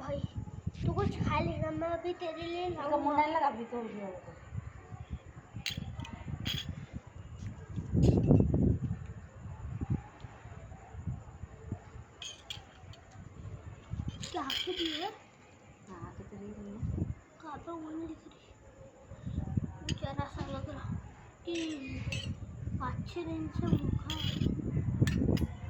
भाई, तू कुछ खा लेना, मैं अभी तेरे लिए इसका मुंह नहीं लगा भी तोड़ दिया वो क्या खिली है? हाँ कितनी है कहाँ पे उंगली दिख रही? बेचारा सा लग रहा कि 5-6 दिन से भूखा है।